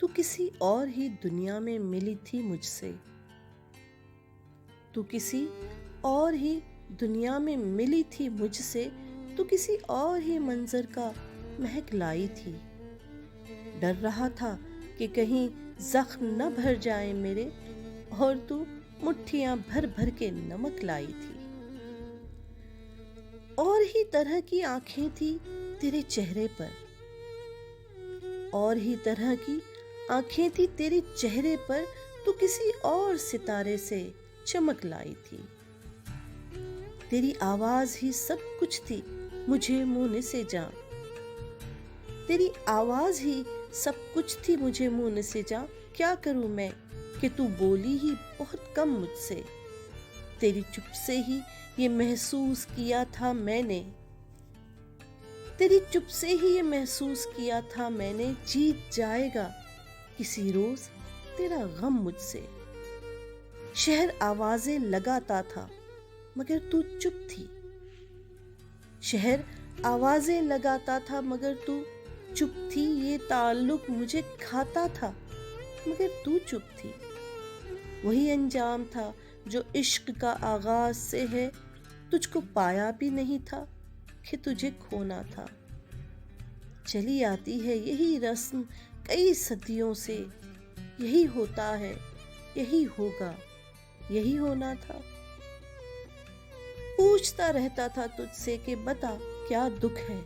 تو کسی اور ہی دنیا میں ملی تھی مجھ سے، تو کسی اور ہی دنیا میں ملی تھی مجھ سے، تو کسی اور ہی منظر کا مہک لائی تھی۔ ڈر رہا تھا کہ کہیں زخم نہ بھر جائیں میرے، اور تو مٹھیاں بھر بھر کے نمک لائی تھی۔ اور ہی طرح کی آنکھیں تھی تیرے چہرے پر، اور ہی طرح کی آنکھیں تھی تیرے چہرے پر، تو کسی اور ستارے سے چمک لائی تھی۔ تیری آواز ہی سب کچھ تھی مجھے منہ سے جاں، تیری آواز ہی سب کچھ تھی مجھے منہ سے جاں۔ کیا کروں میں کہ تو بولی ہی بہت کم مجھ سے، تیری چپ سے ہی یہ محسوس کیا تھا میں نے، تیری چپ سے ہی یہ محسوس کیا تھا میں نے، جیت جائے گا کسی روز تیرا غم مجھ سے۔ شہر آوازیں لگاتا تھا مگر تو چپ تھی، شہر آوازیں لگاتا تھا مگر تو چپ تھی، یہ تعلق مجھے کھاتا تھا مگر تو چپ تھی۔ وہی انجام تھا جو عشق کا آغاز سے ہے، تجھ کو پایا بھی نہیں تھا کہ تجھے کھونا تھا۔ چلی آتی ہے یہی رسم کئی صدیوں سے، یہی ہوتا ہے، یہی ہوگا، یہی ہونا تھا۔ پوچھتا رہتا تھا تجھ سے کہ بتا کیا دکھ ہے،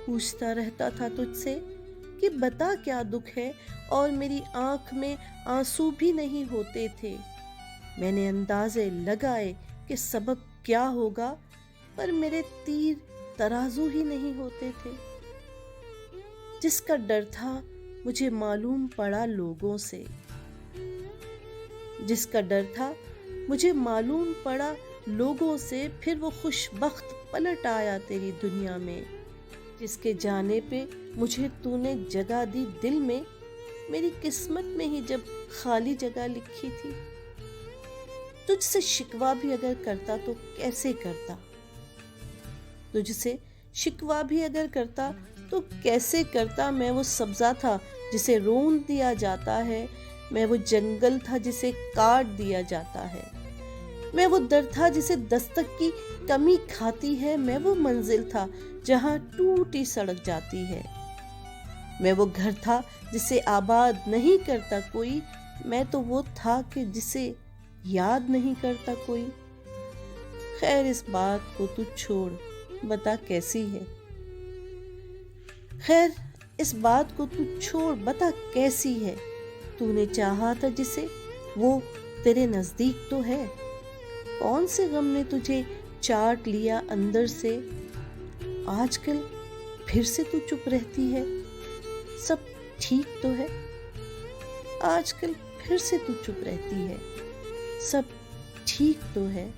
پوچھتا رہتا تھا تجھ سے کہ بتا کیا دکھ ہے، اور میری آنکھ میں آنسو بھی نہیں ہوتے تھے۔ میں نے اندازے لگائے کہ سبب کیا ہوگا، پر میرے تیر ترازو ہی نہیں ہوتے تھے۔ جس کا ڈر تھا مجھے معلوم پڑا لوگوں سے، جس کا ڈر تھا مجھے معلوم پڑا لوگوں سے، پھر وہ خوش بخت پلٹ آیا تیری دنیا میں، جس کے جانے پہ مجھے تو نے جگہ دی دل میں، میری قسمت میں ہی جب خالی جگہ لکھی تھی۔ تجھ سے شکوہ بھی اگر کرتا تو کیسے کرتا، تجھ سے شکوہ بھی اگر کرتا تو کیسے کرتا۔ میں وہ سبزہ تھا جسے رون دیا جاتا ہے، میں وہ جنگل تھا جسے کاٹ دیا جاتا ہے، میں وہ در تھا جسے دستک کی کمی کھاتی ہے، میں وہ منزل تھا جہاں ٹوٹی سڑک جاتی ہے، میں وہ گھر تھا جسے آباد نہیں کرتا کوئی، میں تو وہ تھا کہ جسے یاد نہیں کرتا کوئی۔ خیر اس بات کو تو چھوڑ، بتا کیسی ہے، خیر اس بات کو تو چھوڑ بتا کیسی ہے، تو نے چاہا تھا جسے وہ تیرے نزدیک تو ہے، کون سے غم نے تجھے چاٹ لیا اندر سے، آج کل پھر سے تو چپ رہتی ہے، سب ٹھیک تو ہے، آج کل پھر سے تو چپ رہتی ہے، سب ٹھیک تو ہے۔